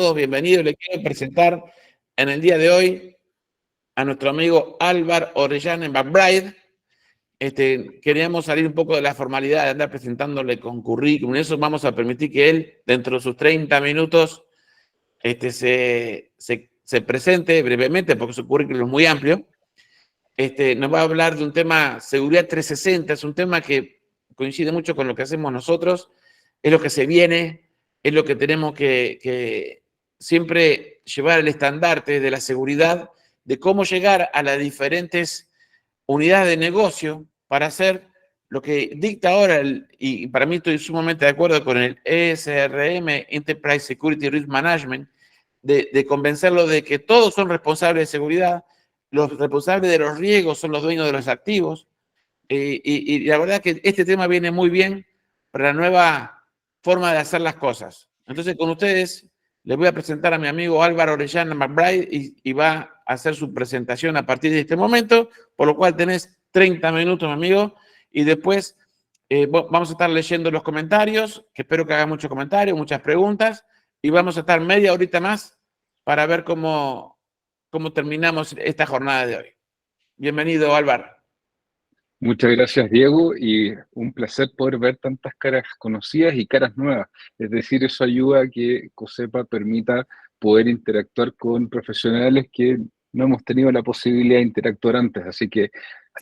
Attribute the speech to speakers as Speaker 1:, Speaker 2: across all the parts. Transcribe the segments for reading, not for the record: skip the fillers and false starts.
Speaker 1: Bienvenido. Le quiero presentar en el día de hoy a nuestro amigo Álvaro Orellana McBride. Queríamos salir un poco de la formalidad de andar presentándole con currículum. Eso vamos a permitir que él, dentro de sus 30 minutos, se presente brevemente, porque su currículum es muy amplio. Nos va a hablar de un tema, seguridad 360, es un tema que coincide mucho con lo que hacemos nosotros, es lo que se viene, es lo que tenemos que siempre llevar el estandarte de la seguridad, de cómo llegar a las diferentes unidades de negocio para hacer lo que dicta ahora, y para mí estoy sumamente de acuerdo con el ESRM, Enterprise Security Risk Management, de convencerlo de que todos son responsables de seguridad, los responsables de los riesgos son los dueños de los activos, y la verdad que este tema viene muy bien para la nueva forma de hacer las cosas. Entonces, con ustedes, les voy a presentar a mi amigo Álvaro Orellana McBride y va a hacer su presentación a partir de este momento, por lo cual tenés 30 minutos, mi amigo, y después vamos a estar leyendo los comentarios, que espero que hagan muchos comentarios, muchas preguntas, y vamos a estar media horita más para ver cómo terminamos esta jornada de hoy. Bienvenido, Álvaro.
Speaker 2: Muchas gracias, Diego, y un placer poder ver tantas caras conocidas y caras nuevas. Es decir, eso ayuda a que COSEPA permita poder interactuar con profesionales que no hemos tenido la posibilidad de interactuar antes. Así que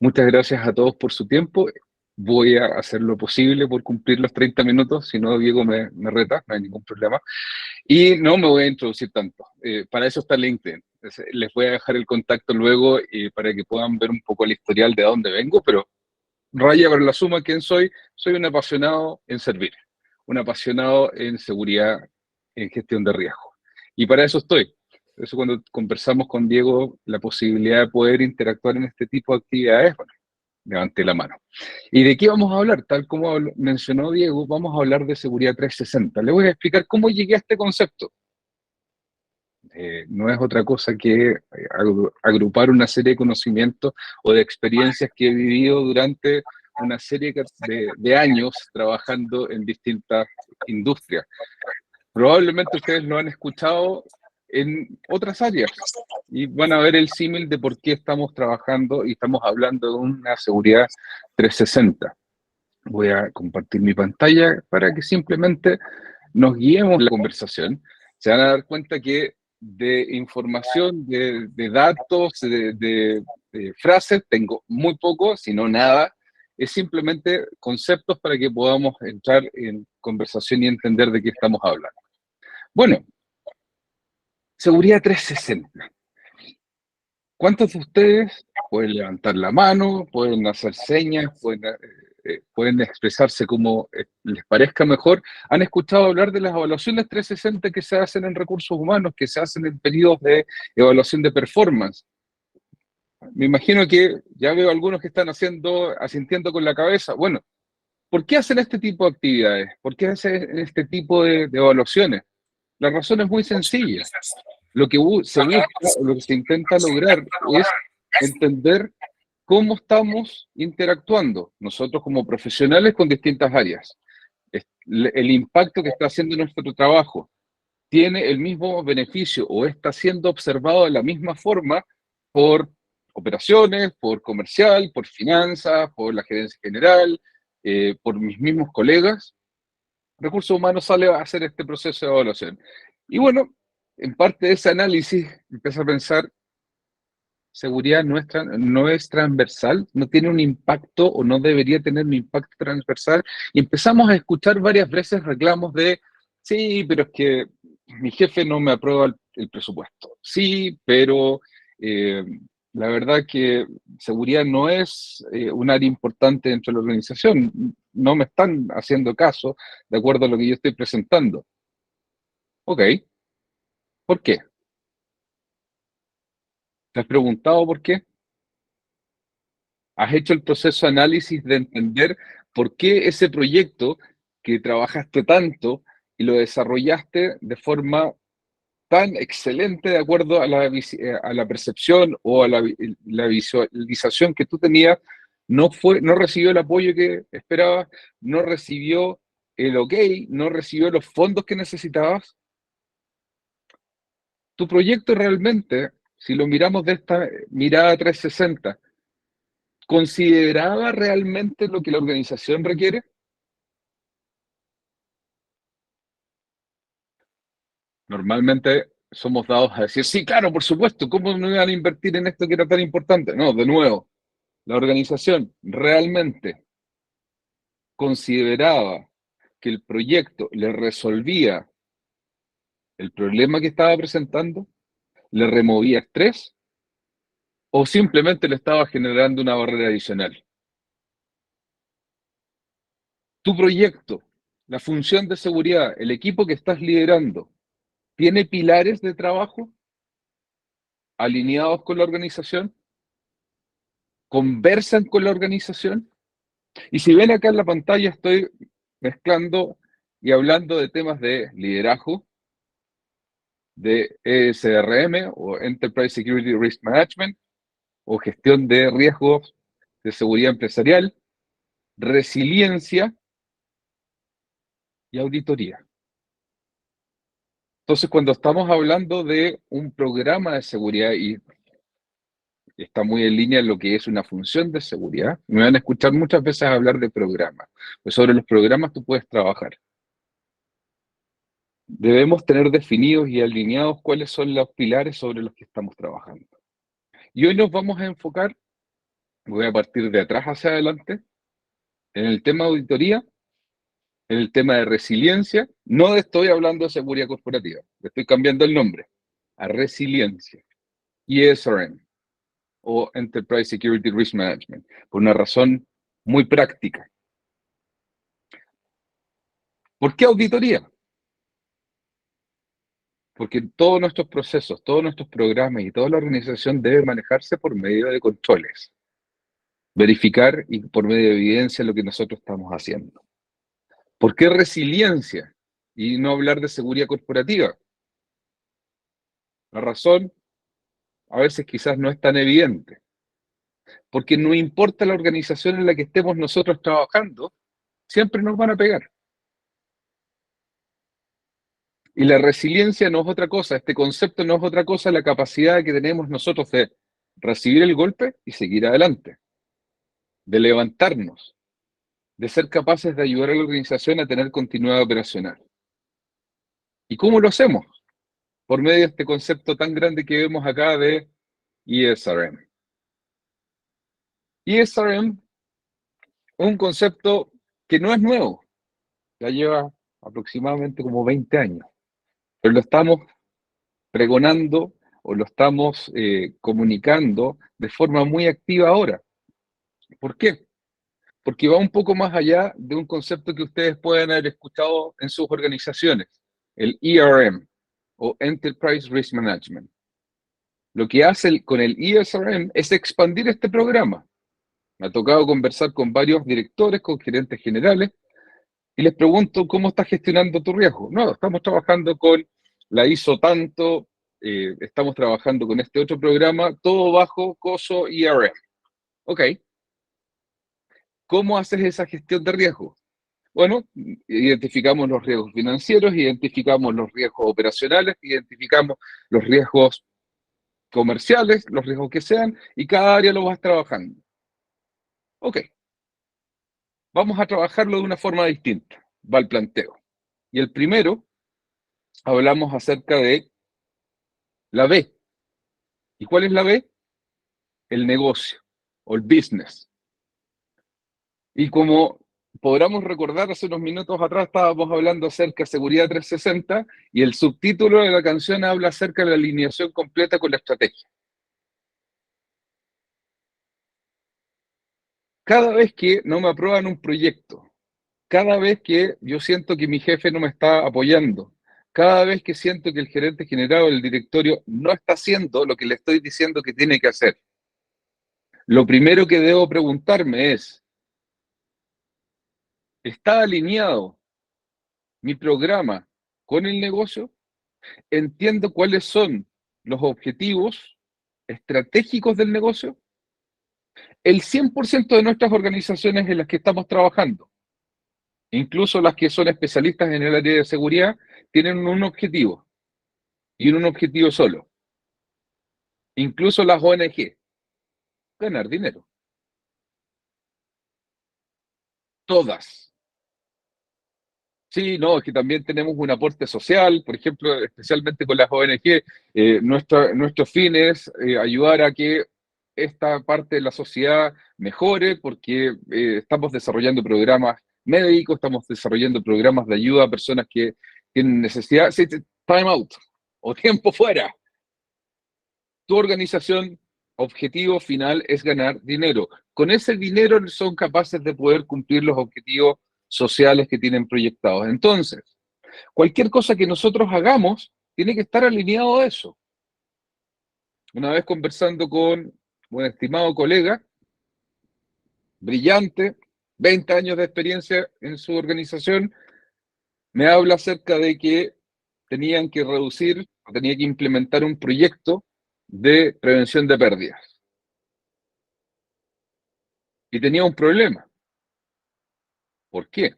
Speaker 2: muchas gracias a todos por su tiempo. Voy a hacer lo posible por cumplir los 30 minutos, si no, Diego me reta, no hay ningún problema. Y no me voy a introducir tanto. Para eso está LinkedIn. Les voy a dejar el contacto luego para que puedan ver un poco el historial de dónde vengo, pero raya para la suma, ¿quién soy? Soy un apasionado en servir, un apasionado en seguridad, en gestión de riesgo. Y para eso estoy. Por eso cuando conversamos con Diego la posibilidad de poder interactuar en este tipo de actividades, bueno, levanté la mano. ¿Y de qué vamos a hablar? Tal como mencionó Diego, vamos a hablar de seguridad 360. Le voy a explicar cómo llegué a este concepto. No es otra cosa que agrupar una serie de conocimientos o de experiencias que he vivido durante una serie de años trabajando en distintas industrias. Probablemente ustedes lo han escuchado en otras áreas y van a ver el símil de por qué estamos trabajando y estamos hablando de una seguridad 360. Voy a compartir mi pantalla para que simplemente nos guiemos en la conversación. Se van a dar cuenta que de información, de datos, de frases, tengo muy poco, si no nada. Es simplemente conceptos para que podamos entrar en conversación y entender de qué estamos hablando. Bueno, seguridad 360. ¿Cuántos de ustedes pueden levantar la mano, pueden hacer señas, pueden expresarse como les parezca mejor? ¿Han escuchado hablar de las evaluaciones 360 que se hacen en recursos humanos, que se hacen en periodos de evaluación de performance? Me imagino que ya veo algunos que están asintiendo con la cabeza. Bueno, ¿por qué hacen este tipo de actividades? ¿Por qué hacen este tipo de evaluaciones? La razón es muy sencilla. Lo que se busca, lo que se intenta lograr es entender cómo estamos interactuando nosotros como profesionales con distintas áreas. El impacto que está haciendo nuestro trabajo tiene el mismo beneficio o está siendo observado de la misma forma por operaciones, por comercial, por finanzas, por la gerencia general, por mis mismos colegas. Recursos Humanos sale a hacer este proceso de evaluación. Y bueno, en parte de ese análisis empiezo a pensar, seguridad no es transversal, no tiene un impacto o no debería tener un impacto transversal. Y empezamos a escuchar varias veces reclamos de, sí, pero es que mi jefe no me aprueba el presupuesto. Sí, pero la verdad que seguridad no es un área importante dentro de la organización. No me están haciendo caso de acuerdo a lo que yo estoy presentando. Ok, ¿por qué? ¿Te has preguntado por qué? ¿Has hecho el proceso de análisis de entender por qué ese proyecto que trabajaste tanto y lo desarrollaste de forma tan excelente de acuerdo a la percepción o a la visualización que tú tenías, no recibió el apoyo que esperabas, no recibió el ok, no recibió los fondos que necesitabas? tu proyecto realmente, si lo miramos de esta mirada 360, ¿consideraba realmente lo que la organización requiere? Normalmente somos dados a decir, sí, claro, por supuesto, ¿cómo no iban a invertir en esto que era tan importante? No, de nuevo, la organización realmente consideraba que el proyecto le resolvía el problema que estaba presentando, le removía estrés o simplemente le estaba generando una barrera adicional. Tu proyecto, la función de seguridad, el equipo que estás liderando, ¿tiene pilares de trabajo alineados con la organización? ¿Conversan con la organización? Y si ven acá en la pantalla, estoy mezclando y hablando de temas de liderazgo, de ESRM o Enterprise Security Risk Management, o gestión de riesgos de seguridad empresarial, resiliencia y auditoría. Entonces, cuando estamos hablando de un programa de seguridad, y está muy en línea en lo que es una función de seguridad, me van a escuchar muchas veces hablar de programas. Pues sobre los programas tú puedes trabajar. Debemos tener definidos y alineados cuáles son los pilares sobre los que estamos trabajando. Y hoy nos vamos a enfocar, voy a partir de atrás hacia adelante, en el tema de auditoría, en el tema de resiliencia. No estoy hablando de seguridad corporativa, le estoy cambiando el nombre a resiliencia, ESRM, o Enterprise Security Risk Management, por una razón muy práctica. ¿Por qué auditoría? Porque todos nuestros procesos, todos nuestros programas y toda la organización debe manejarse por medio de controles. Verificar y por medio de evidencia lo que nosotros estamos haciendo. ¿Por qué resiliencia? Y no hablar de seguridad corporativa. La razón a veces quizás no es tan evidente. Porque no importa la organización en la que estemos nosotros trabajando, siempre nos van a pegar. Y la resiliencia no es otra cosa, este concepto no es otra cosa, la capacidad que tenemos nosotros de recibir el golpe y seguir adelante, de levantarnos, de ser capaces de ayudar a la organización a tener continuidad operacional. ¿Y cómo lo hacemos? Por medio de este concepto tan grande que vemos acá de ESRM. ESRM es un concepto que no es nuevo, ya lleva aproximadamente como 20 años, pero lo estamos pregonando o lo estamos comunicando de forma muy activa ahora. ¿Por qué? Porque va un poco más allá de un concepto que ustedes pueden haber escuchado en sus organizaciones, el ERM o Enterprise Risk Management. Lo que hace con el ESRM es expandir este programa. Me ha tocado conversar con varios directores, con gerentes generales, y les pregunto, ¿cómo estás gestionando tu riesgo? No, estamos trabajando con la ISO tanto, estamos trabajando con este otro programa, todo bajo COSO ERM. Ok. ¿Cómo haces esa gestión de riesgo? Bueno, identificamos los riesgos financieros, identificamos los riesgos operacionales, identificamos los riesgos comerciales, los riesgos que sean, y cada área lo vas trabajando. Ok, vamos a trabajarlo de una forma distinta, va el planteo. Y el primero, hablamos acerca de la B. ¿Y cuál es la B? El negocio, o el business. Y como podremos recordar, hace unos minutos atrás estábamos hablando acerca de seguridad 360 y el subtítulo de la canción habla acerca de la alineación completa con la estrategia. Cada vez que no me aprueban un proyecto, cada vez que yo siento que mi jefe no me está apoyando, cada vez que siento que el gerente general o el directorio no está haciendo lo que le estoy diciendo que tiene que hacer, lo primero que debo preguntarme es, ¿está alineado mi programa con el negocio? ¿Entiendo cuáles son los objetivos estratégicos del negocio? El 100% de nuestras organizaciones en las que estamos trabajando, incluso las que son especialistas en el área de seguridad, tienen un objetivo. y en un objetivo solo. Incluso las ONG, ganar dinero. Todas. Sí, no, es que también tenemos un aporte social, por ejemplo, especialmente con las ONG, nuestro fin es ayudar a que esta parte de la sociedad mejore porque estamos desarrollando programas médicos, estamos desarrollando programas de ayuda a personas que tienen necesidad, sí, time out o tiempo fuera. Tu organización, objetivo final es ganar dinero. Con ese dinero son capaces de poder cumplir los objetivos sociales que tienen proyectados. Entonces, cualquier cosa que nosotros hagamos tiene que estar alineado a eso. Una vez conversando con un estimado colega, brillante, 20 años de experiencia en su organización, me habla acerca de que tenían que reducir, tenía que implementar un proyecto de prevención de pérdidas. Y tenía un problema. ¿Por qué?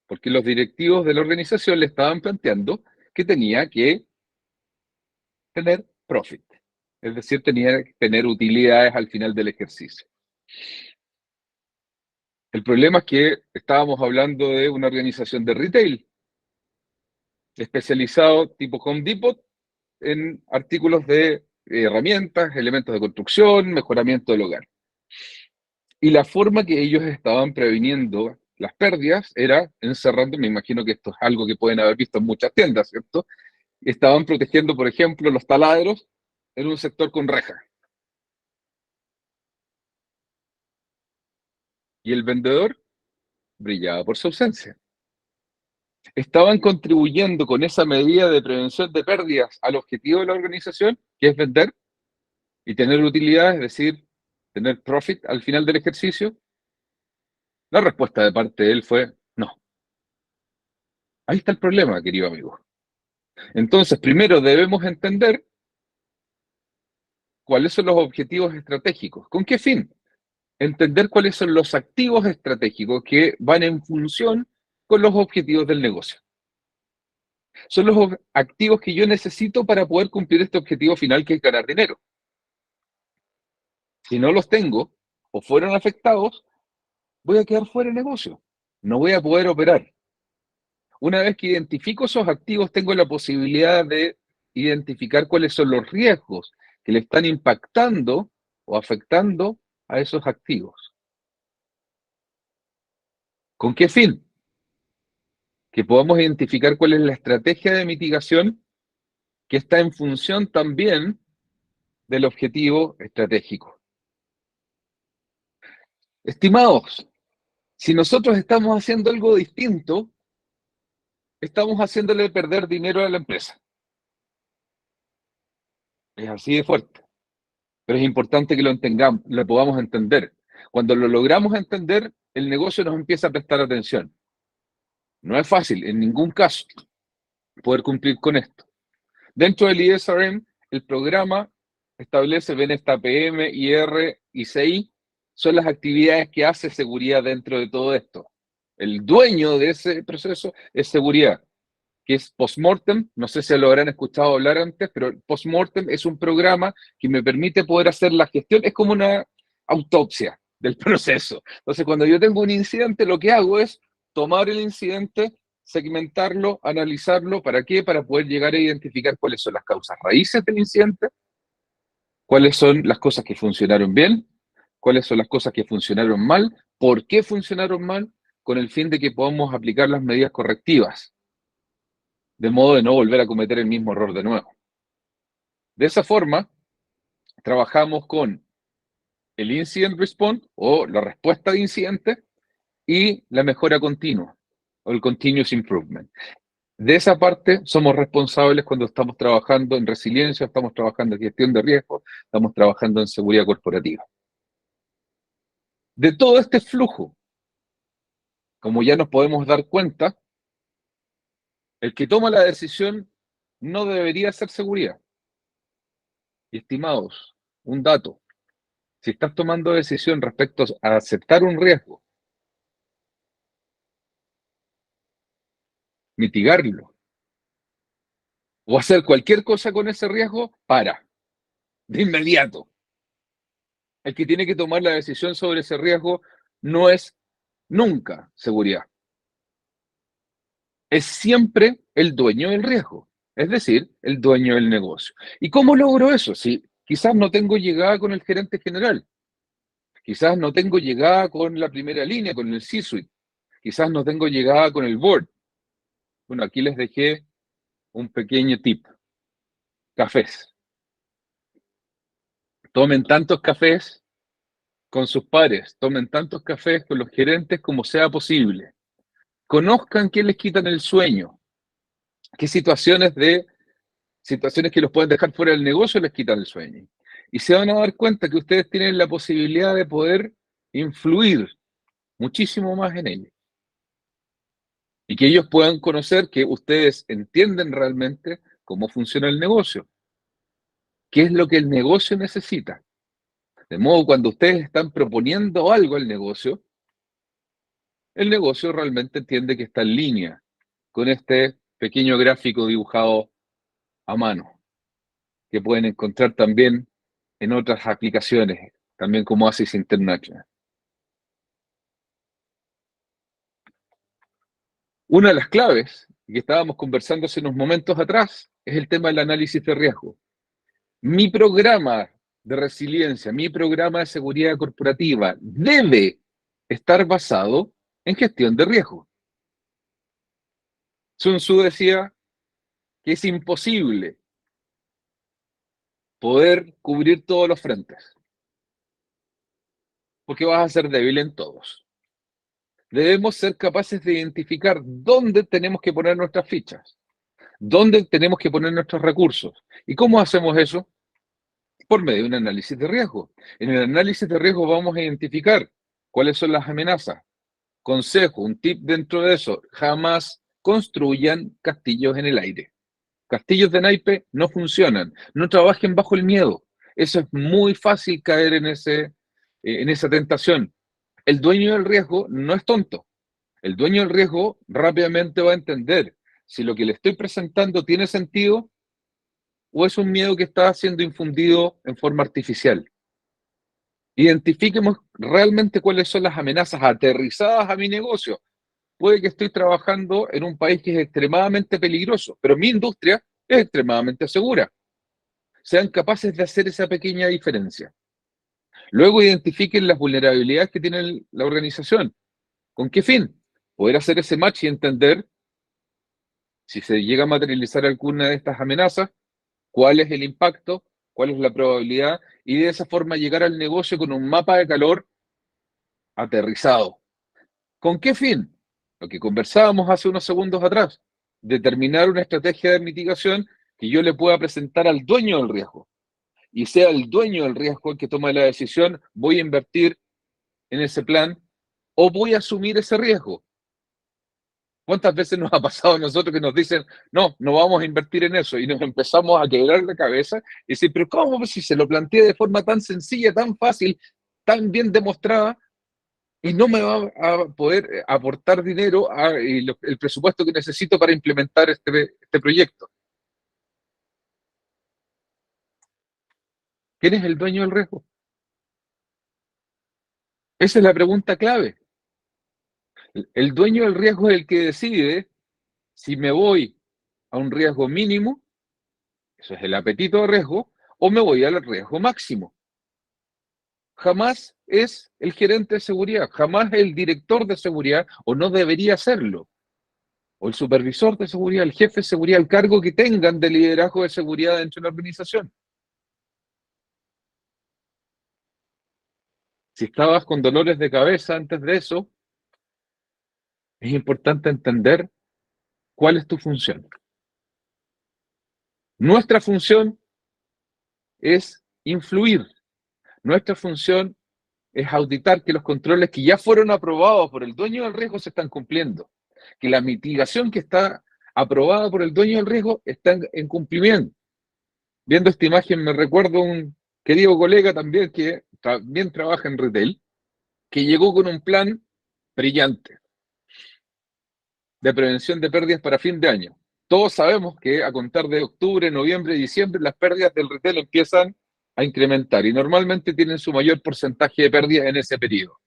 Speaker 2: Porque los directivos de la organización le estaban planteando que tenía que tener profit, es decir, tenía que tener utilidades al final del ejercicio. El problema es que estábamos hablando de una organización de retail, especializado tipo Home Depot en artículos de herramientas, elementos de construcción, mejoramiento del hogar. Y la forma que ellos estaban previniendo las pérdidas era encerrando, me imagino que esto es algo que pueden haber visto en muchas tiendas, ¿cierto? Estaban protegiendo, por ejemplo, los taladros en un sector con reja. Y el vendedor brillaba por su ausencia. Estaban contribuyendo con esa medida de prevención de pérdidas al objetivo de la organización, que es vender y tener utilidad, es decir, tener profit al final del ejercicio. La respuesta de parte de él fue no. Ahí está el problema, querido amigo. Entonces, primero debemos entender cuáles son los objetivos estratégicos. ¿Con qué fin? Entender cuáles son los activos estratégicos que van en función con los objetivos del negocio. Son los activos que yo necesito para poder cumplir este objetivo final, que es ganar dinero. Si no los tengo o fueron afectados, voy a quedar fuera de negocio. No voy a poder operar. Una vez que identifico esos activos, tengo la posibilidad de identificar cuáles son los riesgos que le están impactando o afectando a esos activos. ¿Con qué fin? Que podamos identificar cuál es la estrategia de mitigación que está en función también del objetivo estratégico. Estimados, si nosotros estamos haciendo algo distinto, estamos haciéndole perder dinero a la empresa. Es así de fuerte. Pero es importante que lo entendamos, lo podamos entender. Cuando lo logramos entender, el negocio nos empieza a prestar atención. No es fácil, en ningún caso, poder cumplir con esto. Dentro del ISRM, el programa establece, ven esta PM, IR y CI, son las actividades que hace seguridad dentro de todo esto. El dueño de ese proceso es seguridad, que es postmortem. No sé si lo habrán escuchado hablar antes, pero postmortem es un programa que me permite poder hacer la gestión. Es como una autopsia del proceso. Entonces, cuando yo tengo un incidente, lo que hago es tomar el incidente, segmentarlo, analizarlo. ¿Para qué? Para poder llegar a identificar cuáles son las causas raíces del incidente, cuáles son las cosas que funcionaron bien, cuáles son las cosas que funcionaron mal, por qué funcionaron mal, con el fin de que podamos aplicar las medidas correctivas, de modo de no volver a cometer el mismo error de nuevo. De esa forma, trabajamos con el incident response o la respuesta de incidente y la mejora continua o el continuous improvement. De esa parte somos responsables cuando estamos trabajando en resiliencia, estamos trabajando en gestión de riesgos, estamos trabajando en seguridad corporativa. De todo este flujo, como ya nos podemos dar cuenta, el que toma la decisión no debería ser seguridad. Y estimados, un dato: si estás tomando decisión respecto a aceptar un riesgo, mitigarlo o hacer cualquier cosa con ese riesgo, para, de inmediato. El que tiene que tomar la decisión sobre ese riesgo no es nunca seguridad. Es siempre el dueño del riesgo, es decir, el dueño del negocio. ¿Y cómo logro eso? Si quizás no tengo llegada con el gerente general, quizás no tengo llegada con la primera línea, con el C-suite, quizás no tengo llegada con el board. Bueno, aquí les dejé un pequeño tip. Cafés. Tomen tantos cafés con sus pares, tomen tantos cafés con los gerentes como sea posible. Conozcan qué les quitan el sueño, qué situaciones que los pueden dejar fuera del negocio les quitan el sueño. Y se van a dar cuenta que ustedes tienen la posibilidad de poder influir muchísimo más en ellos. Y que ellos puedan conocer que ustedes entienden realmente cómo funciona el negocio, qué es lo que el negocio necesita. De modo, cuando ustedes están proponiendo algo al negocio, el negocio realmente entiende que está en línea con este pequeño gráfico dibujado a mano, que pueden encontrar también en otras aplicaciones, también como Access International. Una de las claves que estábamos conversando hace unos momentos atrás es el tema del análisis de riesgo. Mi programa de resiliencia, mi programa de seguridad corporativa debe estar basado en gestión de riesgo. Sun Tzu decía que es imposible poder cubrir todos los frentes, porque vas a ser débil en todos. Debemos ser capaces de identificar dónde tenemos que poner nuestras fichas, dónde tenemos que poner nuestros recursos. ¿Y cómo hacemos eso? Por medio de un análisis de riesgo. En el análisis de riesgo vamos a identificar cuáles son las amenazas. Consejo, un tip dentro de eso, jamás construyan castillos en el aire. Castillos de naipe no funcionan, no trabajen bajo el miedo. Eso es muy fácil caer en esa tentación. El dueño del riesgo no es tonto. El dueño del riesgo rápidamente va a entender si lo que le estoy presentando tiene sentido o es un miedo que está siendo infundido en forma artificial. Identifiquemos realmente cuáles son las amenazas aterrizadas a mi negocio. Puede que estoy trabajando en un país que es extremadamente peligroso, pero mi industria es extremadamente segura. Sean capaces de hacer esa pequeña diferencia. Luego identifiquen las vulnerabilidades que tiene la organización. ¿Con qué fin? Poder hacer ese match y entender si se llega a materializar alguna de estas amenazas, cuál es el impacto, cuál es la probabilidad, y de esa forma llegar al negocio con un mapa de calor aterrizado. ¿Con qué fin? Lo que conversábamos hace unos segundos atrás, determinar una estrategia de mitigación que yo le pueda presentar al dueño del riesgo, y sea el dueño del riesgo el que tome la decisión, voy a invertir en ese plan o voy a asumir ese riesgo. ¿Cuántas veces nos ha pasado a nosotros que nos dicen, no, no vamos a invertir en eso? Y nos empezamos a quebrar la cabeza y decir, pero ¿cómo? Si se lo planteé de forma tan sencilla, tan fácil, tan bien demostrada, y no me va a poder aportar dinero el presupuesto que necesito para implementar este proyecto. ¿Quién es el dueño del riesgo? Esa es la pregunta clave. El dueño del riesgo es el que decide si me voy a un riesgo mínimo, eso es el apetito de riesgo, o me voy al riesgo máximo. Jamás es el gerente de seguridad, jamás el director de seguridad, o no debería serlo, o el supervisor de seguridad, el jefe de seguridad, el cargo que tengan de liderazgo de seguridad dentro de la organización. Si estabas con dolores de cabeza antes de eso, es importante entender cuál es tu función. Nuestra función es influir. Nuestra función es auditar que los controles que ya fueron aprobados por el dueño del riesgo se están cumpliendo, que la mitigación que está aprobada por el dueño del riesgo está en cumplimiento. Viendo esta imagen me recuerdo un querido colega también que también trabaja en retail, que llegó con un plan brillante de prevención de pérdidas para fin de año. Todos sabemos que a contar de octubre, noviembre, diciembre, las pérdidas del retail empiezan a incrementar y normalmente tienen su mayor porcentaje de pérdidas en ese periodo.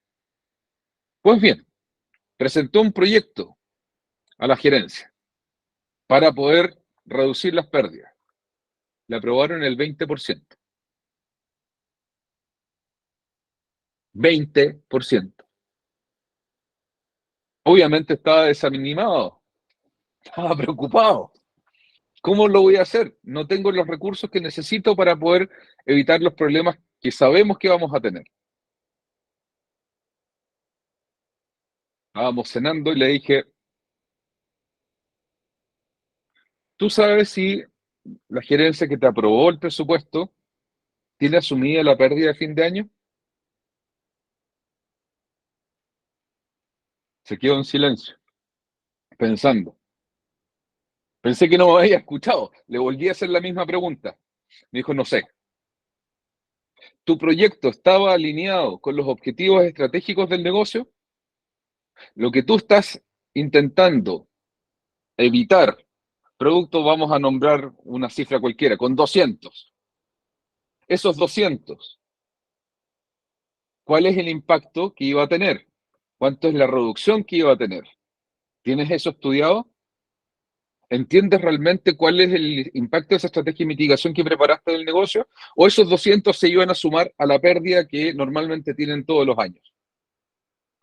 Speaker 2: Pues bien, presentó un proyecto a la gerencia para poder reducir las pérdidas. Le aprobaron el 20%. 20%. Obviamente estaba desanimado, estaba preocupado. ¿Cómo lo voy a hacer? No tengo los recursos que necesito para poder evitar los problemas que sabemos que vamos a tener. Estábamos cenando y le dije, ¿tú sabes si la gerencia que te aprobó el presupuesto tiene asumida la pérdida de fin de año? Se quedó en silencio, pensando. Pensé que no me había escuchado. Le volví a hacer la misma pregunta. Me dijo, no sé. ¿Tu proyecto estaba alineado con los objetivos estratégicos del negocio? Lo que tú estás intentando evitar, producto, vamos a nombrar una cifra cualquiera, con 200. Esos 200, ¿cuál es el impacto que iba a tener? ¿Cuánto es la reducción que iba a tener? ¿Tienes eso estudiado? ¿Entiendes realmente cuál es el impacto de esa estrategia de mitigación que preparaste del negocio? ¿O esos 200 se iban a sumar a la pérdida que normalmente tienen todos los años?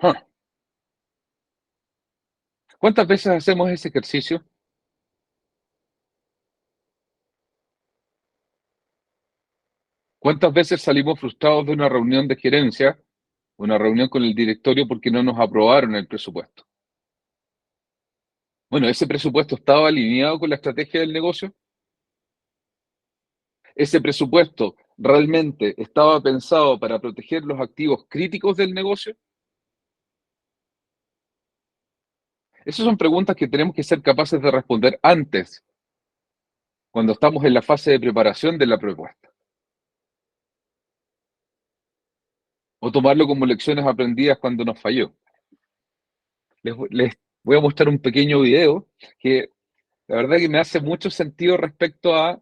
Speaker 2: Huh. ¿Cuántas veces hacemos ese ejercicio? ¿Cuántas veces salimos frustrados de una reunión de gerencia, una reunión con el directorio porque no nos aprobaron el presupuesto? Bueno, ¿ese presupuesto estaba alineado con la estrategia del negocio? ¿Ese presupuesto realmente estaba pensado para proteger los activos críticos del negocio? Esas son preguntas que tenemos que ser capaces de responder antes, cuando estamos en la fase de preparación de la propuesta. O tomarlo como lecciones aprendidas cuando nos falló. Les voy a mostrar un pequeño video que la verdad que me hace mucho sentido respecto a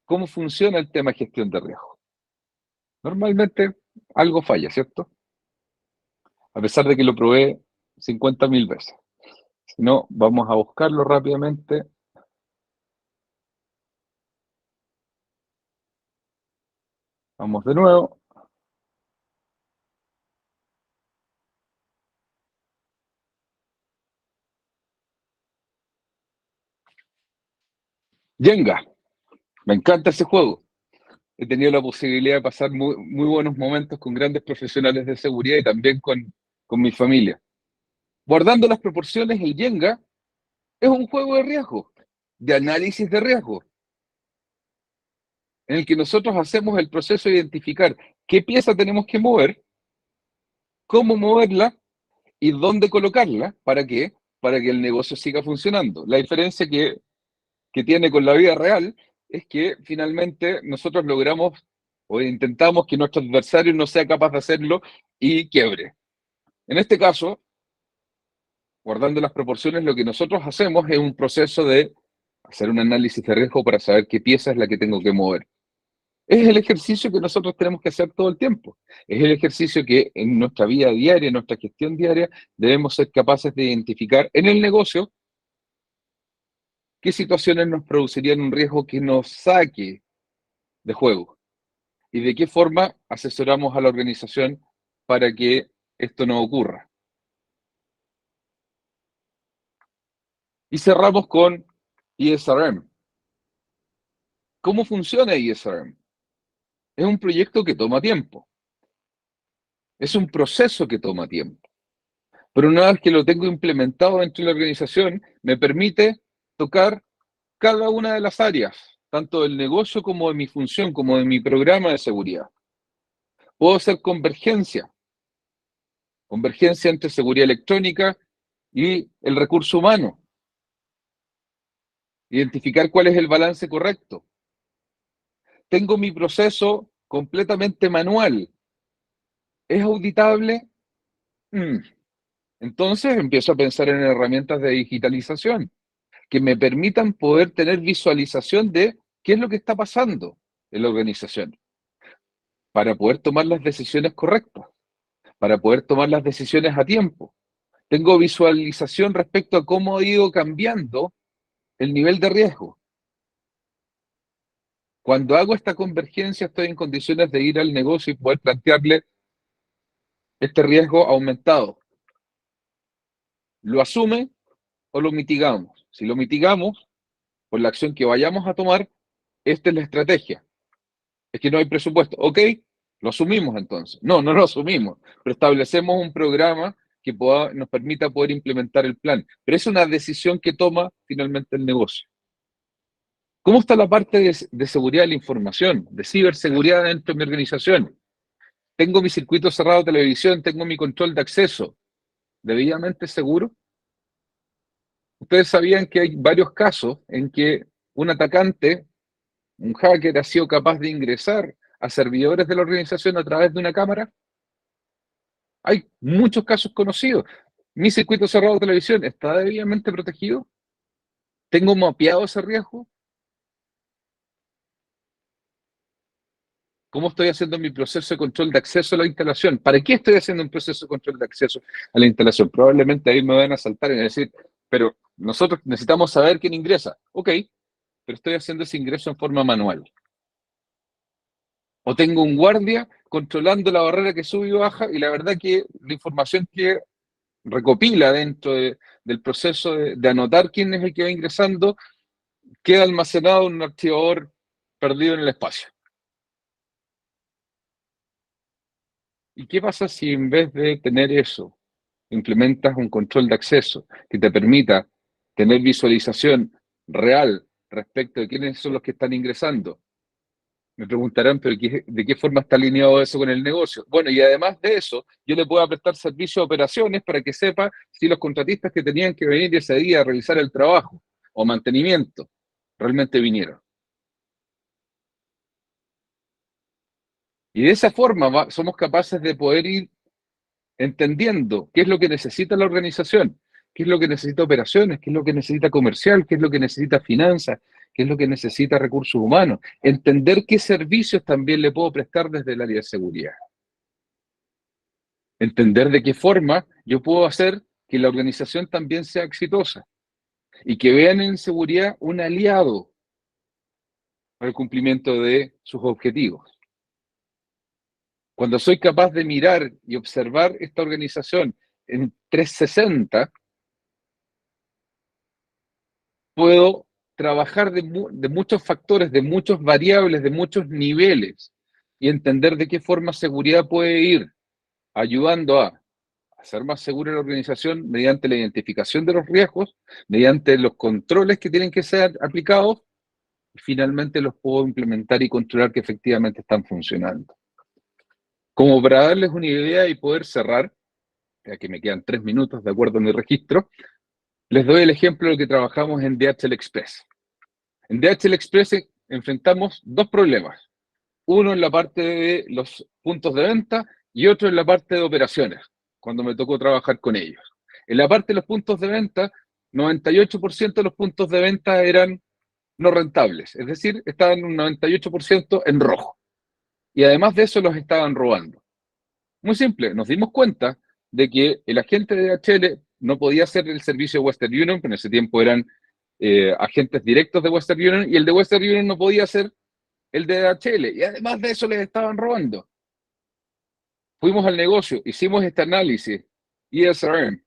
Speaker 2: cómo funciona el tema de gestión de riesgo. Normalmente algo falla, ¿cierto? A pesar de que lo probé 50.000 veces. Si no, vamos a buscarlo rápidamente. Vamos de nuevo. Jenga. Me encanta ese juego. He tenido la posibilidad de pasar muy, muy buenos momentos con grandes profesionales de seguridad y también con mi familia. Guardando las proporciones, el Jenga es un juego de riesgo, de análisis de riesgo, en el que nosotros hacemos el proceso de identificar qué pieza tenemos que mover, cómo moverla y dónde colocarla. ¿Para qué? Para que el negocio siga funcionando. La diferencia que tiene con la vida real es que finalmente nosotros logramos o intentamos que nuestro adversario no sea capaz de hacerlo y quiebre. En este caso, guardando las proporciones, lo que nosotros hacemos es un proceso de hacer un análisis de riesgo para saber qué pieza es la que tengo que mover. Es el ejercicio que nosotros tenemos que hacer todo el tiempo. Es el ejercicio que en nuestra vida diaria, en nuestra gestión diaria, debemos ser capaces de identificar en el negocio qué situaciones nos producirían un riesgo que nos saque de juego y de qué forma asesoramos a la organización para que esto no ocurra. Y cerramos con ESRM. ¿Cómo funciona ESRM? Es un proyecto que toma tiempo. Es un proceso que toma tiempo. Pero una vez que lo tengo implementado dentro de la organización, me permite tocar cada una de las áreas, tanto del negocio como de mi función, como de mi programa de seguridad. Puedo hacer convergencia entre seguridad electrónica y el recurso humano. Identificar cuál es el balance correcto. Tengo mi proceso completamente manual. ¿Es auditable? Entonces empiezo a pensar en herramientas de digitalización. que me permitan poder tener visualización de qué es lo que está pasando en la organización, para poder tomar las decisiones correctas, para poder tomar las decisiones a tiempo. Tengo visualización respecto a cómo ha ido cambiando el nivel de riesgo. Cuando hago esta convergencia, estoy en condiciones de ir al negocio y poder plantearle este riesgo aumentado. ¿Lo asume o lo mitigamos? Si lo mitigamos, por la acción que vayamos a tomar, esta es la estrategia. Es que no hay presupuesto. Ok, lo asumimos entonces. No, no lo asumimos, pero establecemos un programa que nos permita poder implementar el plan. Pero es una decisión que toma finalmente el negocio. ¿Cómo está la parte de seguridad de la información, de ciberseguridad dentro de mi organización? Tengo mi circuito cerrado de televisión, tengo mi control de acceso debidamente seguro. Ustedes sabían que hay varios casos en que un atacante, un hacker, ha sido capaz de ingresar a servidores de la organización a través de una cámara. Hay muchos casos conocidos. ¿Mi circuito cerrado de televisión está debidamente protegido? ¿Tengo mapeado ese riesgo? ¿Cómo estoy haciendo mi proceso de control de acceso a la instalación? ¿Para qué estoy haciendo un proceso de control de acceso a la instalación? Probablemente ahí me van a saltar y decir, pero nosotros necesitamos saber quién ingresa. Ok, pero estoy haciendo ese ingreso en forma manual. O tengo un guardia controlando la barrera que sube y baja, y la verdad que la información que recopila dentro del proceso de anotar quién es el que va ingresando queda almacenado en un archivador perdido en el espacio. ¿Y qué pasa si en vez de tener eso, implementas un control de acceso que te permita tener visualización real respecto de quiénes son los que están ingresando? Me preguntarán, pero ¿de qué forma está alineado eso con el negocio? Bueno, y además de eso, yo le puedo prestar servicio de operaciones para que sepa si los contratistas que tenían que venir ese día a realizar el trabajo o mantenimiento realmente vinieron. Y de esa forma somos capaces de poder ir entendiendo qué es lo que necesita la organización, qué es lo que necesita operaciones, qué es lo que necesita comercial, qué es lo que necesita finanzas, qué es lo que necesita recursos humanos. Entender qué servicios también le puedo prestar desde el área de seguridad. Entender de qué forma yo puedo hacer que la organización también sea exitosa y que vean en seguridad un aliado para el cumplimiento de sus objetivos. Cuando soy capaz de mirar y observar esta organización en 360, puedo trabajar de muchos factores, de muchas variables, de muchos niveles y entender de qué forma seguridad puede ir ayudando a hacer más segura la organización mediante la identificación de los riesgos, mediante los controles que tienen que ser aplicados y finalmente los puedo implementar y controlar que efectivamente están funcionando. Como para darles una idea y poder cerrar, ya que me quedan 3 minutos de acuerdo a mi registro, les doy el ejemplo de lo que trabajamos en DHL Express. En DHL Express enfrentamos dos problemas. Uno en la parte de los puntos de venta y otro en la parte de operaciones, cuando me tocó trabajar con ellos. En la parte de los puntos de venta, 98% de los puntos de venta eran no rentables, es decir, estaban un 98% en rojo. Y además de eso los estaban robando. Muy simple, nos dimos cuenta de que el agente de DHL no podía hacer el servicio de Western Union, que en ese tiempo eran agentes directos de Western Union, y el de Western Union no podía hacer el de DHL, y además de eso les estaban robando. Fuimos al negocio, hicimos este análisis, ESRM,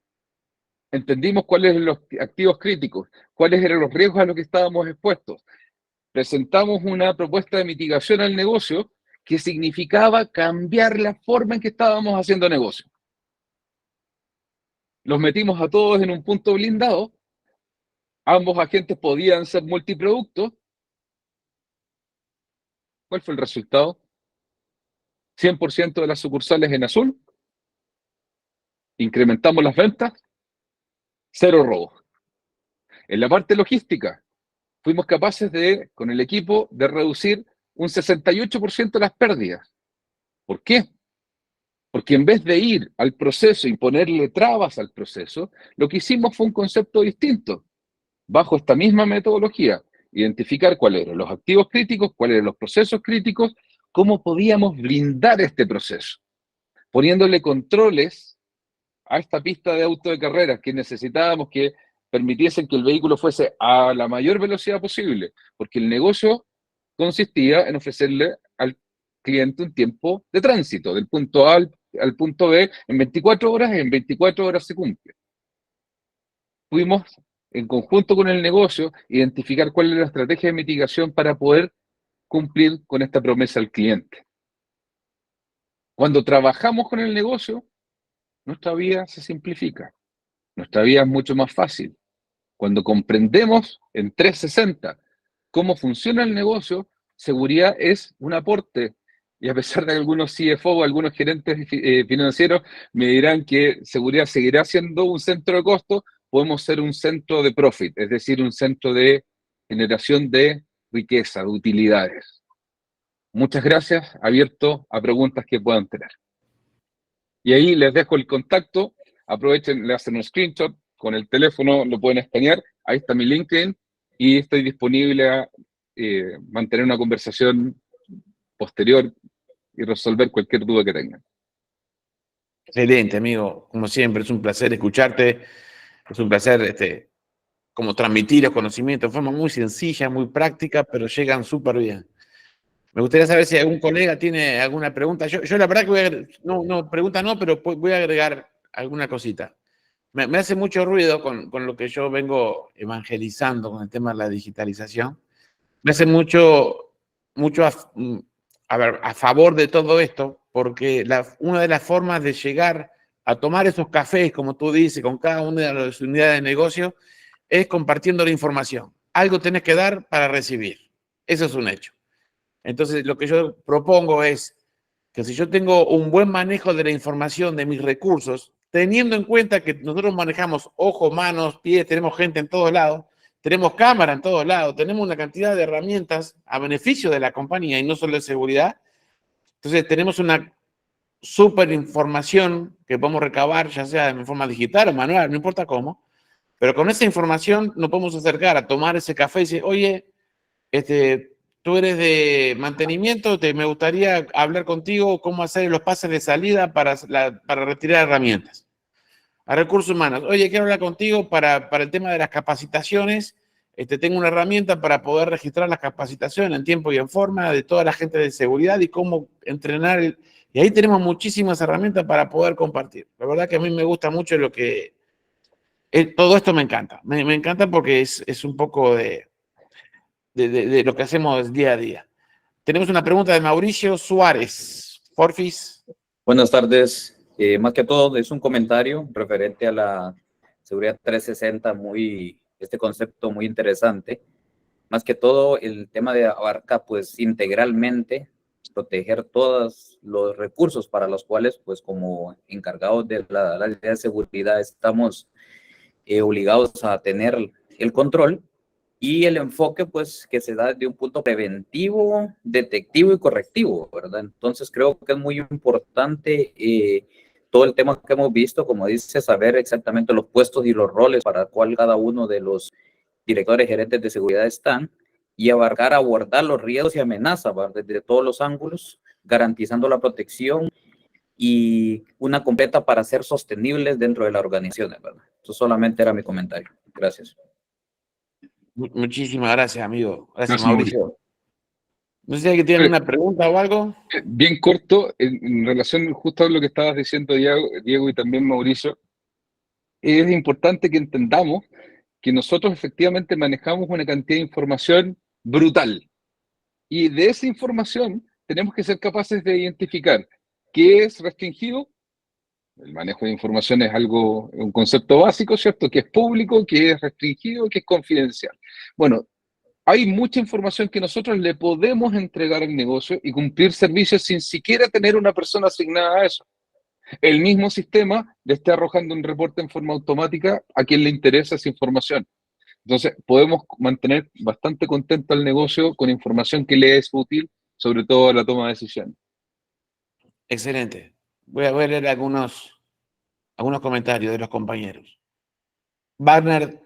Speaker 2: entendimos cuáles eran los activos críticos, cuáles eran los riesgos a los que estábamos expuestos. Presentamos una propuesta de mitigación al negocio que significaba cambiar la forma en que estábamos haciendo negocio. Los metimos a todos en un punto blindado, ambos agentes podían ser multiproductos. ¿Cuál fue el resultado? 100% de las sucursales en azul, incrementamos las ventas, 0 robos. En la parte logística, fuimos capaces de, con el equipo, de reducir un 68% las pérdidas. ¿Por qué? Porque en vez de ir al proceso y ponerle trabas al proceso, lo que hicimos fue un concepto distinto. bajo esta misma metodología, identificar cuáles eran los activos críticos, cuáles eran los procesos críticos, cómo podíamos blindar este proceso, poniéndole controles a esta pista de auto de carreras que necesitábamos que permitiesen que el vehículo fuese a la mayor velocidad posible, porque el negocio consistía en ofrecerle al cliente un tiempo de tránsito, del punto A al punto B en 24 horas, y en 24 horas se cumple. Pudimos, en conjunto con el negocio, identificar cuál es la estrategia de mitigación para poder cumplir con esta promesa al cliente. Cuando trabajamos con el negocio, nuestra vida se simplifica, nuestra vida es mucho más fácil. Cuando comprendemos en 360 cómo funciona el negocio, seguridad es un aporte. Y a pesar de que algunos CFO o algunos gerentes financieros me dirán que seguridad seguirá siendo un centro de costo, podemos ser un centro de profit, es decir, un centro de generación de riqueza, de utilidades. Muchas gracias, abierto a preguntas que puedan tener. Y ahí les dejo el contacto, aprovechen, le hacen un screenshot, con el teléfono lo pueden escanear, ahí está mi LinkedIn, y estoy disponible a mantener una conversación posterior y resolver cualquier duda que tengan.
Speaker 1: Excelente, amigo. Como siempre, es un placer escucharte. Es un placer como transmitir los conocimientos de forma muy sencilla, muy práctica, pero llegan súper bien. Me gustaría saber si algún colega tiene alguna pregunta. Yo la verdad que voy a, pregunta no, pero voy a agregar alguna cosita. Me hace mucho ruido con lo que yo vengo evangelizando con el tema de la digitalización. Me hace mucho a favor de todo esto, porque una de las formas de llegar a tomar esos cafés, como tú dices, con cada una de las unidades de negocio, es compartiendo la información. Algo tenés que dar para recibir. Eso es un hecho. Entonces, lo que yo propongo es que si yo tengo un buen manejo de la información, de mis recursos, teniendo en cuenta que nosotros manejamos ojos, manos, pies, tenemos gente en todos lados, tenemos cámara en todos lados, tenemos una cantidad de herramientas a beneficio de la compañía y no solo de seguridad. Entonces, tenemos una súper información que podemos recabar, ya sea en forma digital o manual, no importa cómo, pero con esa información nos podemos acercar a tomar ese café y decir, oye, tú eres de mantenimiento, me gustaría hablar contigo cómo hacer los pases de salida para retirar herramientas. A recursos humanos, oye, quiero hablar contigo para el tema de las capacitaciones. Tengo una herramienta para poder registrar las capacitaciones en tiempo y en forma de toda la gente de seguridad y cómo entrenar. Y ahí tenemos muchísimas herramientas para poder compartir. La verdad que a mí me gusta mucho todo esto me encanta. Me encanta porque es un poco de lo que hacemos día a día. Tenemos una pregunta de Mauricio Suárez. Porfis.
Speaker 3: Buenas tardes. Más que todo, es un comentario referente a la seguridad 360, este concepto muy interesante. Más que todo, el tema de abarca, pues, integralmente proteger todos los recursos para los cuales, pues, como encargados de la área de seguridad, estamos obligados a tener el control. Y el enfoque, pues, que se da de un punto preventivo, detectivo y correctivo, ¿verdad? Entonces, creo que es muy importante todo el tema que hemos visto, como dice, saber exactamente los puestos y los roles para cuál cada uno de los directores, gerentes de seguridad están, y abordar los riesgos y amenazas, ¿verdad? Desde todos los ángulos, garantizando la protección y una completa para ser sostenibles dentro de la organización, ¿verdad? Eso solamente era mi comentario. Gracias.
Speaker 1: Muchísimas gracias, amigo. Gracias,
Speaker 2: Gracias,
Speaker 1: Mauricio. No sé si alguien tiene una pregunta o algo.
Speaker 2: Bien corto, en relación justo a lo que estabas diciendo, Diego, y también Mauricio, es importante que entendamos que nosotros efectivamente manejamos una cantidad de información brutal. Y de esa información tenemos que ser capaces de identificar qué es restringido. El manejo de información es un concepto básico, ¿cierto? Que es público, que es restringido, que es confidencial. Bueno, hay mucha información que nosotros le podemos entregar al negocio y cumplir servicios sin siquiera tener una persona asignada a eso. El mismo sistema le está arrojando un reporte en forma automática a quien le interesa esa información. Entonces, podemos mantener bastante contento al negocio con información que le es útil, sobre todo a la toma de decisiones.
Speaker 1: Excelente. Voy a leer algunos comentarios de los compañeros. Wagner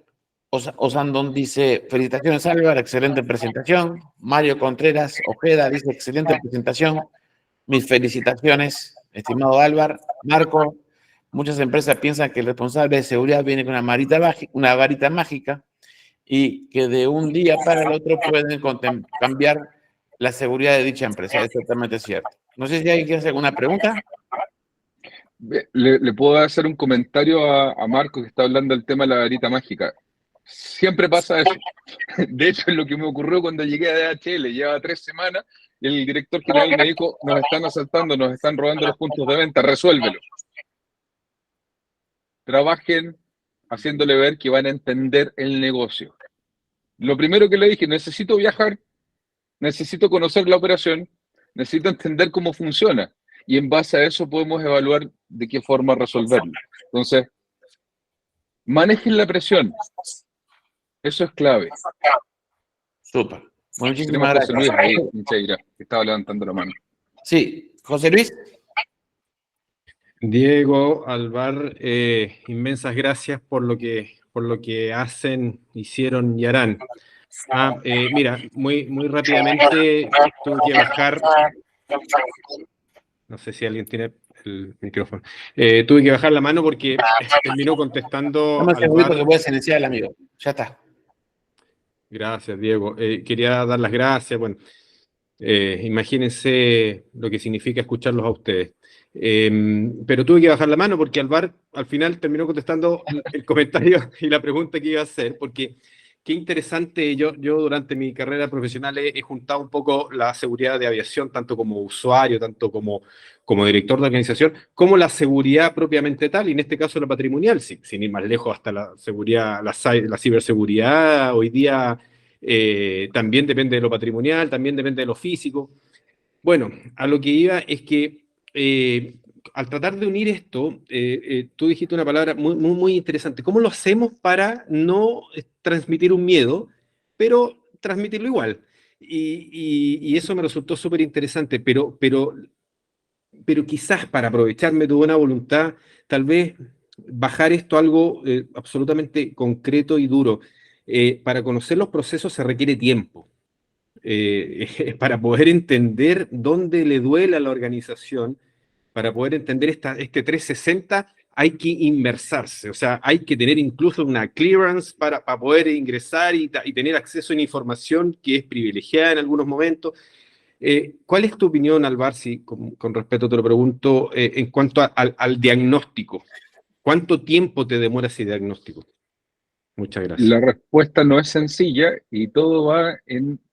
Speaker 1: Osandón dice, felicitaciones Álvaro, excelente presentación. Mario Contreras Ojeda dice, excelente presentación. Mis felicitaciones, estimado Álvaro. Marco, muchas empresas piensan que el responsable de seguridad viene con una varita mágica y que de un día para el otro pueden cambiar la seguridad de dicha empresa. Es totalmente cierto. No sé si alguien quiere hacer alguna pregunta.
Speaker 2: Le puedo hacer un comentario a Marco, que está hablando del tema de la varita mágica. Siempre pasa eso. De hecho, es lo que me ocurrió cuando llegué a DHL. Llevaba 3 semanas y el director general me dijo, nos están asaltando, nos están robando los puntos de venta, resuélvelo. Trabajen haciéndole ver que van a entender el negocio. Lo primero que le dije, necesito viajar, necesito conocer la operación, necesito entender cómo funciona. Y en base a eso podemos evaluar de qué forma resolverlo. Entonces, manejen la presión. Eso es clave.
Speaker 1: Súper. Muchísimas gracias.
Speaker 2: José Luis ahí, Cheira, que estaba levantando la mano.
Speaker 1: Sí, José Luis.
Speaker 4: Diego, Álvaro, inmensas gracias por lo que hacen, hicieron y harán. Mira, muy rápidamente tuve que bajar. No sé si alguien tiene el micrófono. Tuve que bajar la mano porque terminó contestando.
Speaker 1: Dame un segundito que voy a silenciar al amigo. Ya está.
Speaker 4: Gracias, Diego. Quería dar las gracias. Bueno, imagínense lo que significa escucharlos a ustedes. Pero tuve que bajar la mano porque Álvaro al final terminó contestando el comentario y la pregunta que iba a hacer, porque qué interesante, yo durante mi carrera profesional he juntado un poco la seguridad de aviación, tanto como usuario, tanto como director de organización, como la seguridad propiamente tal, y en este caso la patrimonial, sin ir más lejos, hasta la seguridad, la ciberseguridad, hoy día también depende de lo patrimonial, también depende de lo físico. Bueno, a lo que iba es que al tratar de unir esto, tú dijiste una palabra muy interesante. ¿Cómo lo hacemos para no transmitir un miedo, pero transmitirlo igual? Y eso me resultó súper interesante, pero quizás para aprovecharme de tu buena voluntad, tal vez bajar esto a algo absolutamente concreto y duro. Para conocer los procesos se requiere tiempo. Para poder entender dónde le duele a la organización, para poder entender este 360, hay que inmersarse, o sea, hay que tener incluso una clearance para poder ingresar y tener acceso a una información que es privilegiada en algunos momentos. ¿Cuál es tu opinión, Álvaro, si con respeto te lo pregunto, en cuanto al diagnóstico? ¿Cuánto tiempo te demora ese diagnóstico? Muchas gracias.
Speaker 2: La respuesta no es sencilla y todo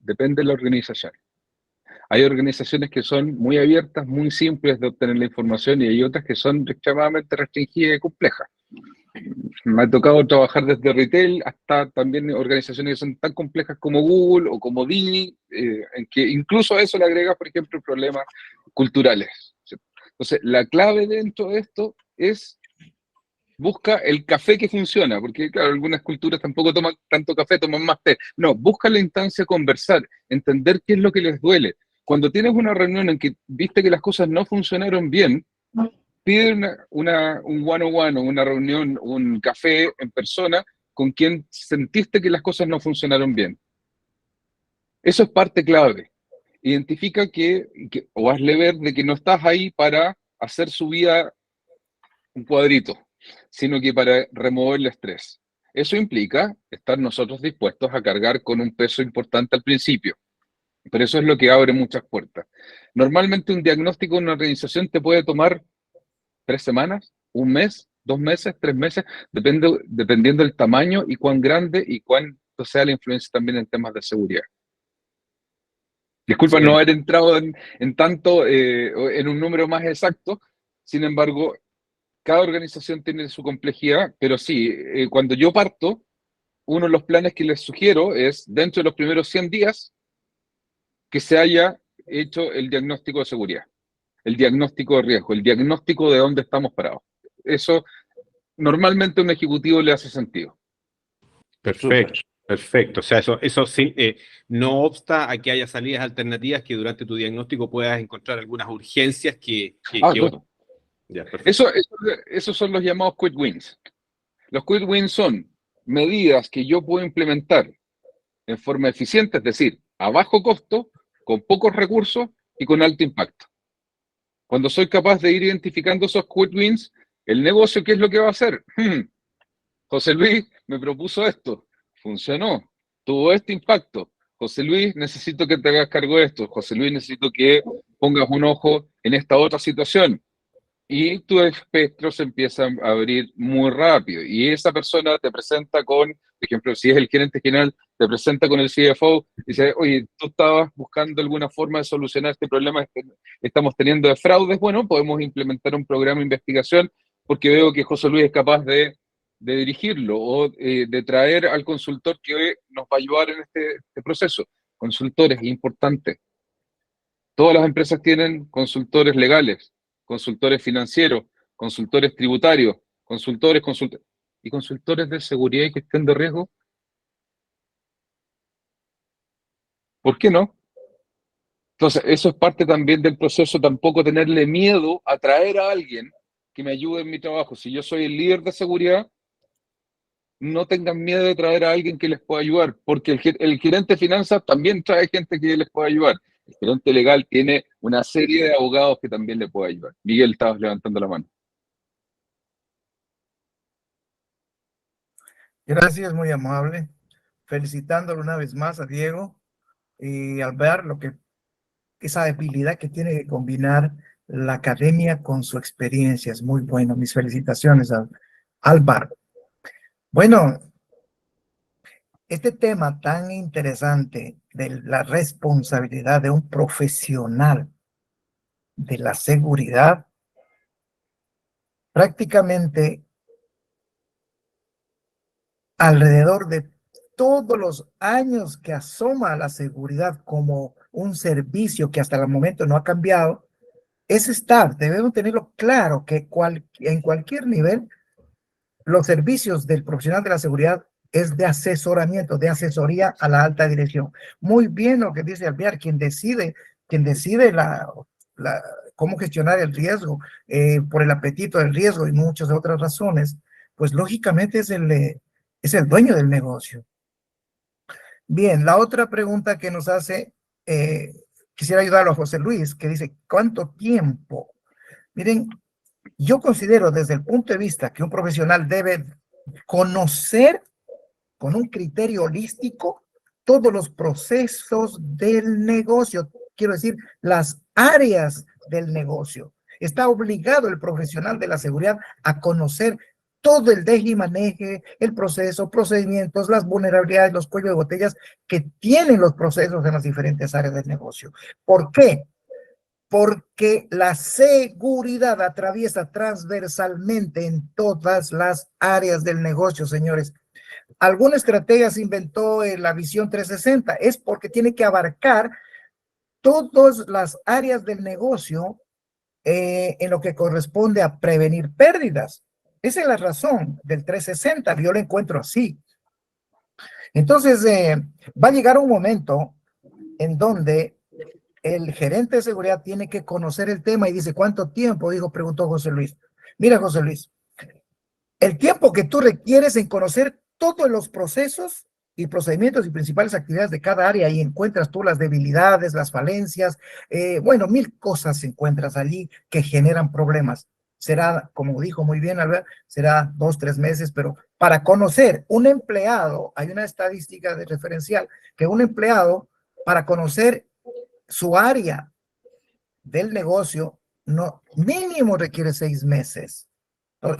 Speaker 2: depende de la organización. Hay organizaciones que son muy abiertas, muy simples de obtener la información, y hay otras que son extremadamente restringidas y complejas. Me ha tocado trabajar desde retail hasta también organizaciones que son tan complejas como Google o como Didi, en que incluso a eso le agrega, por ejemplo, problemas culturales. Entonces, la clave dentro de esto es: busca el café que funciona, porque claro, algunas culturas tampoco toman tanto café, toman más té. No, busca la instancia de conversar, entender qué es lo que les duele. Cuando tienes una reunión en que viste que las cosas no funcionaron bien, pide un one-on-one, una reunión, un café en persona con quien sentiste que las cosas no funcionaron bien. Eso es parte clave. Identifica o hazle ver de que no estás ahí para hacer su vida un cuadrito, sino que para remover el estrés. Eso implica estar nosotros dispuestos a cargar con un peso importante al principio, pero eso es lo que abre muchas puertas. Normalmente un diagnóstico en una organización te puede tomar 3 semanas, 1 mes, 2 meses, 3 meses, dependiendo del tamaño y cuán grande y cuánto sea la influencia también en temas de seguridad. Disculpa no haber entrado en tanto, en un número más exacto, sin embargo, cada organización tiene su complejidad, pero sí, cuando yo parto, uno de los planes que les sugiero es, dentro de los primeros 100 días, que se haya hecho el diagnóstico de seguridad, el diagnóstico de riesgo, el diagnóstico de dónde estamos parados. Eso normalmente a un ejecutivo le hace sentido.
Speaker 4: Perfecto. Perfecto, o sea, eso sí, no obsta a que haya salidas alternativas, que durante tu diagnóstico puedas encontrar algunas urgencias
Speaker 2: Claro. Ya, esos son los llamados quick wins. Los quick wins son: medidas que yo puedo implementar en forma eficiente, es decir, a bajo costo, con pocos recursos y con alto impacto. Cuando soy capaz de ir identificando esos quick wins, el negocio, ¿qué es lo que va a hacer? José Luis me propuso esto, funcionó, tuvo este impacto. José Luis, necesito que te hagas cargo de esto. José Luis, necesito que pongas un ojo en esta otra situación. Y tu espectro se empieza a abrir muy rápido. Y esa persona te presenta con, por ejemplo, si es el gerente general, te presenta con el CFO, dice, oye, tú estabas buscando alguna forma de solucionar este problema que estamos teniendo de fraudes. Bueno, podemos implementar un programa de investigación porque veo que José Luis es capaz de dirigirlo o de traer al consultor que nos va a ayudar en este proceso. Consultores, importante. Todas las empresas tienen consultores legales, consultores financieros, consultores tributarios, y consultores de seguridad y gestión de riesgo. ¿Por qué no? Entonces, eso es parte también del proceso, tampoco tenerle miedo a traer a alguien que me ayude en mi trabajo. Si yo soy el líder de seguridad, no tengan miedo de traer a alguien que les pueda ayudar, porque el gerente de finanzas también trae gente que les pueda ayudar. El gerente legal tiene una serie de abogados que también le puede ayudar. Miguel, estabas levantando la mano.
Speaker 5: Gracias, muy amable. Felicitándolo una vez más a Diego y al ver esa habilidad que tiene de combinar la academia con su experiencia. Es muy bueno. Mis felicitaciones a Álvaro. Bueno, este tema tan interesante de la responsabilidad de un profesional de la seguridad, prácticamente alrededor de todos los años que asoma la seguridad como un servicio que hasta el momento no ha cambiado, es estar, debemos tenerlo claro que en cualquier nivel, los servicios del profesional de la seguridad es de asesoramiento, de asesoría a la alta dirección. Muy bien lo que dice Alvear, quien decide cómo gestionar el riesgo, por el apetito del riesgo y muchas otras razones, pues lógicamente es el dueño del negocio. Bien, la otra pregunta que nos hace, quisiera ayudarlo a José Luis, que dice, ¿cuánto tiempo? Miren, yo considero desde el punto de vista que un profesional debe conocer con un criterio holístico todos los procesos del negocio, quiero decir, las áreas del negocio. Está obligado el profesional de la seguridad a conocer todo el deje y maneje, el proceso, procedimientos, las vulnerabilidades, los cuellos de botellas que tienen los procesos en las diferentes áreas del negocio. ¿Por qué? Porque la seguridad atraviesa transversalmente en todas las áreas del negocio, señores. Alguna estrategia se inventó en la visión 360, es porque tiene que abarcar todas las áreas del negocio en lo que corresponde a prevenir pérdidas. Esa es la razón del 360, yo lo encuentro así. Entonces, va a llegar un momento en donde el gerente de seguridad tiene que conocer el tema y dice, ¿cuánto tiempo? Preguntó José Luis. Mira, José Luis, el tiempo que tú requieres en conocer todos los procesos y procedimientos y principales actividades de cada área, y encuentras tú las debilidades, las falencias, bueno, 1000 cosas encuentras allí que generan problemas. Será, como dijo muy bien Albert, será 2, 3 meses, pero para conocer un empleado, hay una estadística de referencial, que un empleado, para conocer su área del negocio, no, mínimo requiere 6 meses.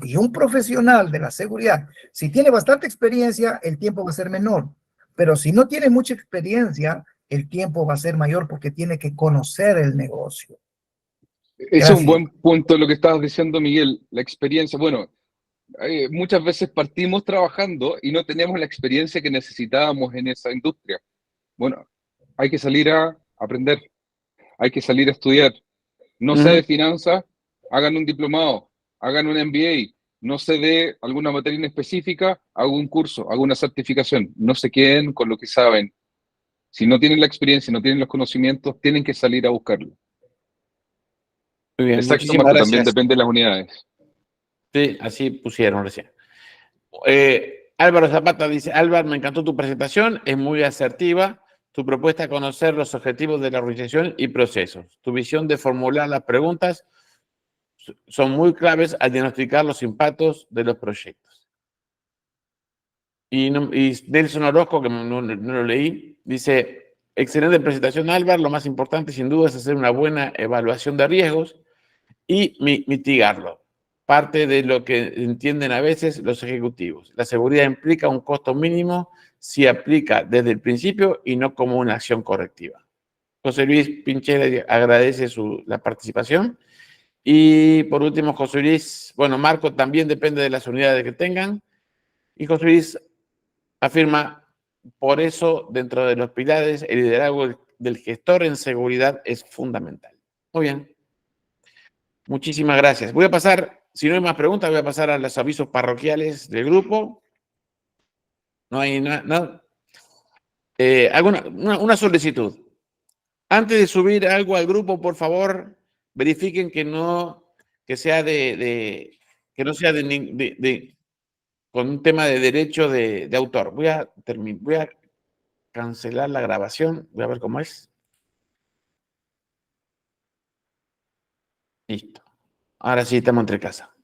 Speaker 5: Y un profesional de la seguridad, si tiene bastante experiencia, el tiempo va a ser menor. Pero si no tiene mucha experiencia, el tiempo va a ser mayor porque tiene que conocer el negocio.
Speaker 2: Es un buen punto lo que estabas diciendo, Miguel, la experiencia. Bueno, muchas veces partimos trabajando y no tenemos la experiencia que necesitábamos en esa industria. Bueno, hay que salir a aprender, hay que salir a estudiar. No sé de finanzas, hagan un diplomado, hagan un MBA. No sé de alguna materia en específica, hago un curso, hago una certificación. No se queden con lo que saben. Si no tienen la experiencia, no tienen los conocimientos, tienen que salir a buscarlo.
Speaker 1: Muy bien,
Speaker 2: Exacto,
Speaker 1: muchísimas
Speaker 2: Marco,
Speaker 1: gracias.
Speaker 2: también depende de las unidades.
Speaker 1: Sí, así pusieron recién. Álvaro Zapata dice, Álvaro, me encantó tu presentación, es muy asertiva. Tu propuesta de conocer los objetivos de la organización y procesos. Tu visión de formular las preguntas son muy claves al diagnosticar los impactos de los proyectos. Y Nelson Orozco, que no lo leí, dice, excelente presentación, Álvaro. Lo más importante, sin duda, es hacer una buena evaluación de riesgos y mitigarlo. Parte de lo que entienden a veces los ejecutivos. La seguridad implica un costo mínimo si aplica desde el principio y no como una acción correctiva. José Luis Pinchera agradece la participación. Y por último, José Luis, bueno, Marco, también depende de las unidades que tengan. Y José Luis afirma, por eso, dentro de los pilares, el liderazgo del gestor en seguridad es fundamental. Muy bien. Muchísimas gracias. Voy a pasar, si no hay más preguntas, voy a pasar a los avisos parroquiales del grupo. No hay nada. Una solicitud. Antes de subir algo al grupo, por favor, verifiquen que sea que no sea con un tema de derecho de autor. Voy a cancelar la grabación. Voy a ver cómo es. Listo. Ahora sí, estamos entre casa.